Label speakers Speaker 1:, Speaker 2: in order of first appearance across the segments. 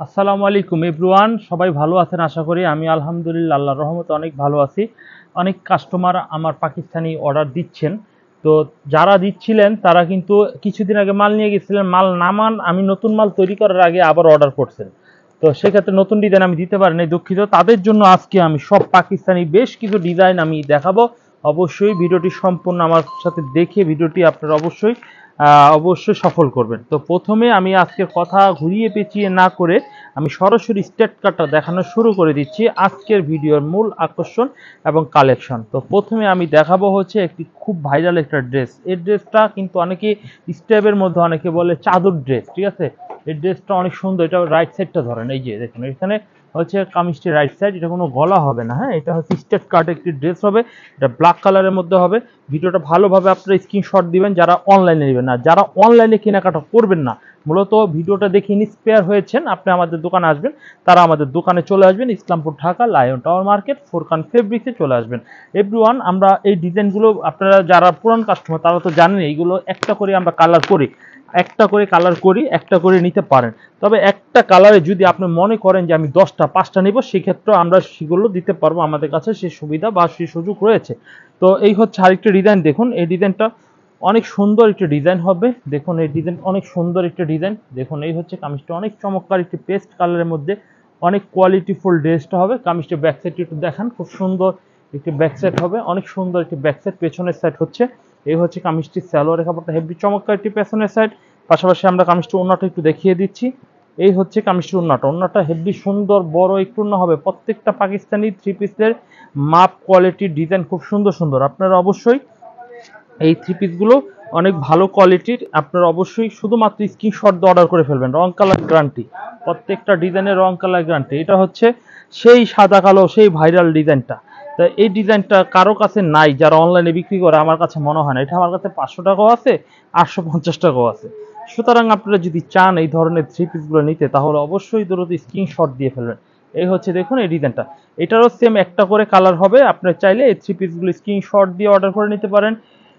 Speaker 1: আসসালামু আলাইকুম এভরিওয়ান, সবাই ভালো আছেন আশা করি। আমি আলহামদুলিল্লাহ আল্লাহর রহমতে অনেক ভালো আছি। অনেক কাস্টমার আমার পাকিস্তানি অর্ডার দিচ্ছেন। তো যারা দিচ্ছিলেন তারা কিন্তু কিছুদিন আগে মাল নিয়ে গেছিলেন, মাল নামান আমি নতুন মাল তৈরি করার আগে আবার অর্ডার করছেন। তো সেক্ষেত্রে নতুন ডিজাইন আমি দিতে পারিনি, দুঃখিত। তাদের জন্য আজকে আমি সব পাকিস্তানি বেশ কিছু ডিজাইন আমি দেখাবো। অবশ্যই ভিডিওটি সম্পূর্ণ আমার সাথে দেখে ভিডিওটি আপনারা অবশ্যই সফল করবেন। তো প্রথমে আমি আজকের কথা ঘুরিয়ে পেঁচিয়ে না করে আমি সরাসরি স্টেট কাটটা দেখানো শুরু করে দিচ্ছি। আজকের ভিডিওর মূল আকর্ষণ এবং কালেকশন। তো প্রথমে আমি দেখাবো হচ্ছে একটি খুব ভাইরাল একটা ড্রেস। এই ড্রেসটা কিন্তু অনেকে স্টেপের মধ্যে অনেকে বলে চাদর ড্রেস, ঠিক আছে। এই ড্রেসটা অনেক সুন্দর। এটা রাইট সাইডটা ধরেন, এই যে দেখুন এখানে হচ্ছে কামিজটি রাইট সাইড, এটা কোনো গলা হবে না। হ্যাঁ, এটা হচ্ছে স্টেট কাট একটি ড্রেস হবে। এটা ব্ল্যাক কালারের মধ্যে হবে। ভিডিওটা ভালোভাবে আপনারা স্ক্রিনশট দিবেন যারা অনলাইনে নেবেন, না যারা অনলাইনে কেনাকাটা করবেন না, মূলত ভিডিওটা দেখে ইন্সপায়ার হয়েছেন, আপনি আমাদের দোকানে আসবেন, তারা আমাদের দোকানে চলে আসবেন। Islampur Dhaka lion tower market Forkan ফেব্রিক্সে চলে আসবেন। এভরিওয়ান, আমরা এই ডিজাইনগুলো আপনারা যারা পুরান কাস্টমার তারা তো জানেন, এইগুলো একটা করে আমরা কালার করি, একটা করে নিতে পারেন। তবে একটা কালারে যদি আপনি মনে করেন যে আমি 10টা 5টা নেব, সেক্ষেত্রে আমরা সেগুলো দিতে পারবো, আমাদের কাছে সেই সুবিধা বা সেই সুযোগ রয়েছে। তো এই হচ্ছে আরেকটা ডিজাইন। দেখুন এই ডিজাইনটা অনেক সুন্দর একটি ডিজাইন হবে। দেখুন এই ডিজাইন অনেক সুন্দর একটি ডিজাইন। দেখুন এই হচ্ছে কামিজটা, অনেক চমৎকার একটি পেস্ট কালারের মধ্যে অনেক কোয়ালিটিফুল ড্রেসটা হবে। কামিজটা ব্যাক সাইড একটু দেখান, খুব সুন্দর একটি ব্যাক সাইড হবে, অনেক সুন্দর একটি ব্যাক সাইড। পেছনের সাইড হচ্ছে এই হচ্ছে কামিজটি সালোয়ারের কাপড়টা হেভি চমৎকার একটি পেছনের সাইড। পাশাপাশি আমরা কামিজটি ওন্নাটা একটু দেখিয়ে দিচ্ছি। এই হচ্ছে কামিজটি ওন্নাটা হেভি সুন্দর বড় একটু ওন্না হবে। প্রত্যেকটা পাকিস্তানি থ্রি পিসের মাপ কোয়ালিটির ডিজাইন খুব সুন্দর সুন্দর। আপনারা অবশ্যই এই থ্রি পিসগুলো অনেক ভালো কোয়ালিটির, আপনারা অবশ্যই শুধুমাত্র স্ক্রিনশট দিয়ে অর্ডার করে ফেলবেন। রং কালার গ্যারান্টি, প্রত্যেকটা ডিজাইনের রং কালার গ্যারান্টি। এটা হচ্ছে সেই সাদা কালো সেই ভাইরাল ডিজাইনটা। তা এই ডিজাইনটা কারো কাছে নাই যারা অনলাইনে বিক্রি করে, আমার কাছে মনে হয় না। এটা আমার কাছে 500 টাকাও আছে, 850 টাকাও আছে। সুতরাং আপনারা যদি চান এই ধরনের থ্রি পিসগুলো নিতে, তাহলে অবশ্যই দ্রুত স্ক্রিনশট দিয়ে ফেলবেন। এই হচ্ছে দেখুন এই ডিজাইনটা, এটারও সেম একটা করে কালার হবে। আপনারা চাইলে এই থ্রি পিসগুলো স্ক্রিনশট দিয়ে অর্ডার করে নিতে পারেন।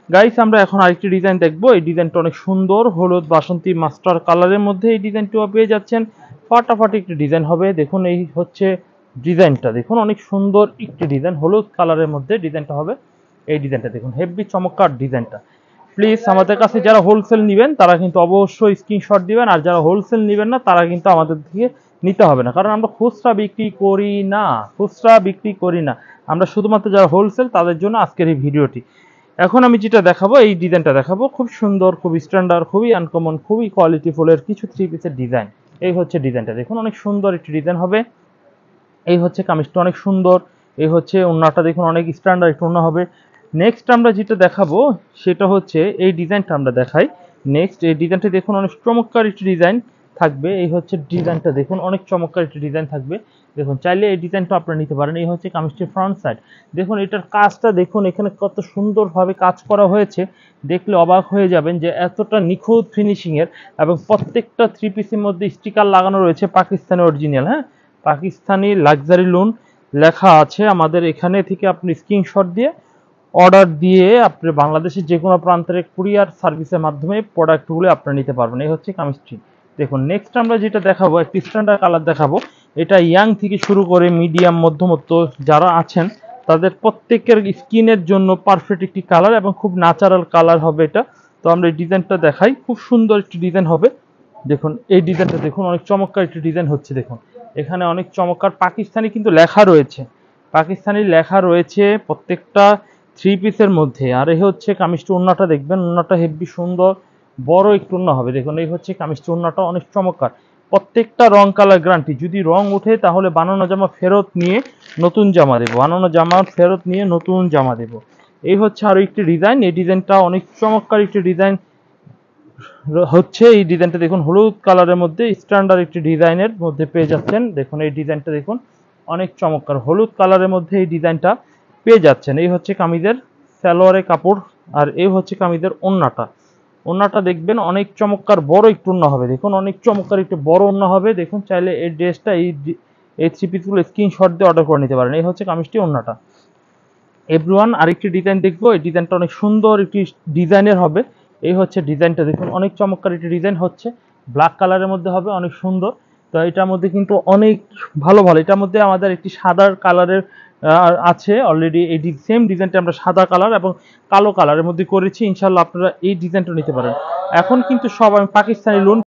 Speaker 1: গাইস, আমরা এখন আরেকটি ডিজাইন দেখবো। এই ডিজাইনটা অনেক সুন্দর, হলুদ বাসন্তী মাস্টার কালারের মধ্যে এই ডিজাইনটিও পেয়ে যাচ্ছেন। ফাটাফাটি একটি ডিজাইন হবে। দেখুন এই হচ্ছে ডিজাইনটা, দেখুন অনেক সুন্দর একটি ডিজাইন, হলুদ কালারের মধ্যে ডিজাইনটা হবে। এই ডিজাইনটা দেখুন হেভি চমৎকার ডিজাইনটা। প্লিজ আমাদের কাছে যারা হোলসেল নেবেন তারা কিন্তু অবশ্যই স্ক্রিনশট দিবেন, আর যারা হোলসেল নেবেন না তারা কিন্তু আমাদের থেকে নিতে হবে না, কারণ আমরা খুচরা বিক্রি করি না। আমরা শুধুমাত্র যারা হোলসেল তাদের জন্য আজকের এই ভিডিওটি। এখন আমি যেটা দেখাবো, এই ডিজাইনটা দেখাবো, খুব সুন্দর, খুব স্ট্যান্ডার্ড, খুবই আনকমন, খুবই কোয়ালিটিফুলের কিছু থ্রি পিসের ডিজাইন। এই হচ্ছে ডিজাইনটা, দেখুন অনেক সুন্দর একটি ডিজাইন হবে। এই হচ্ছে কামিজটা অনেক সুন্দর। এই হচ্ছে ওন্নাটা, দেখুন অনেক স্ট্যান্ডার্ড একটু ওন্না হবে। নেক্সট আমরা যেটা দেখাবো সেটা হচ্ছে এই ডিজাইনটা আমরা দেখাই। নেক্সট এই ডিজাইনটা দেখুন অনেক চমৎকার একটি ডিজাইন থাকবে। এই হচ্ছে ডিজাইনটা, দেখুন অনেক চমৎকার একটি ডিজাইন থাকবে। দেখুন চাইলে এই ডিজাইনটা আপনারা নিতে পারেন। এই হচ্ছে কামিজটির ফ্রন্ট সাইড। দেখুন এটার কাজটা দেখুন, এখানে কত সুন্দরভাবে কাজ করা হয়েছে, দেখলে অবাক হয়ে যাবেন যে এতটা নিখুঁত ফিনিশিং এর। এবং প্রত্যেকটা থ্রি পিসের মধ্যে স্টিকার লাগানো রয়েছে পাকিস্তানি অরিজিনাল, হ্যাঁ, পাকিস্তানি লাক্সারি লোন লেখা আছে। আমাদের এখানে থেকে আপনি স্ক্রিনশট দিয়ে অর্ডার দিয়ে আপনি বাংলাদেশের যে কোনো প্রান্তের কুরিয়ার সার্ভিসের মাধ্যমে প্রোডাক্টগুলো আপনারা নিতে পারবেন। এই হচ্ছে কামিজটি। দেখুন নেক্সট আমরা যেটা দেখাবো একটি স্ট্যান্ডার্ড কালার দেখাবো। এটা ইয়াং থেকে শুরু করে মিডিয়াম মধ্যমত্ব যারা আছেন তাদের প্রত্যেকের স্কিনের জন্য পারফেক্ট একটি কালার এবং খুব ন্যাচারাল কালার হবে এটা। তো আমরা এই ডিজাইনটা দেখাই, খুব সুন্দর একটি ডিজাইন হবে। দেখুন এই ডিজাইনটা দেখুন অনেক চমৎকার একটি ডিজাইন হচ্ছে। দেখুন এখানে অনেক চমৎকার পাকিস্তানি কিন্তু লেখা রয়েছে, পাকিস্তানি লেখা রয়েছে প্রত্যেকটা থ্রি পিসের মধ্যে। আর এই হচ্ছে কামিজটি ওন্নাটা, দেখবেন ওন্নাটা হেভি সুন্দর বড় একটু ওন্না হবে। দেখুন এই হচ্ছে কামিজটি ওন্নাটা অনেক চমৎকার। প্রত্যেকটা রং কালার গ্যারান্টি, যদি রং ওঠে তাহলে বানানো জামা ফেরত নিয়ে নতুন জামা দেবো, বানানো জামা ফেরত নিয়ে নতুন জামা দেবো। এই হচ্ছে আরো একটি ডিজাইন। এই ডিজাইনটা অনেক চমৎকার একটি ডিজাইন হচ্ছে। এই ডিজাইনটা দেখুন হলুদ কালারের মধ্যে স্ট্যান্ডার্ড একটি ডিজাইনের মধ্যে পেয়ে যাচ্ছেন। দেখুন এই ডিজাইনটা দেখুন অনেক চমৎকার, হলুদ কালারের মধ্যে এই ডিজাইনটা পেয়ে যাচ্ছেন। এই হচ্ছে কামিজের সালোয়ারের কাপড়, আর এই হচ্ছে কামিজের ওন্নাটা দেখবেন অনেক চমৎকার বড় একটু ওন্না হবে। দেখুন অনেক চমৎকার একটু বড় ওন্না হবে। দেখুন চাইলে এই ড্রেসটা এই থ্রি পিসগুলো স্ক্রিনশট দিয়ে অর্ডার করে নিতে পারেন। এই হচ্ছে কামিজটি ওন্নাটা। এভরিওয়ান, আরেকটি ডিজাইন দেখবো। এই ডিজাইনটা অনেক সুন্দর একটি ডিজাইনের হবে। এই হচ্ছে ডিজাইনটা দেখুন অনেক চমৎকার একটি ডিজাইন হচ্ছে, ব্ল্যাক কালারের মধ্যে হবে, অনেক সুন্দর। তো এটার মধ্যে কিন্তু অনেক ভালো ভালো, এটার মধ্যে আমাদের একটি সাদা কালারের আছে অলরেডি, এই সেম ডিজাইনটা আমরা সাদা কালার এবং কালো কালারের মধ্যে করেছি। ইনশাল্লাহ আপনারা এই ডিজাইনটা নিতে পারেন। এখন কিন্তু সব আমি পাকিস্তানি লোন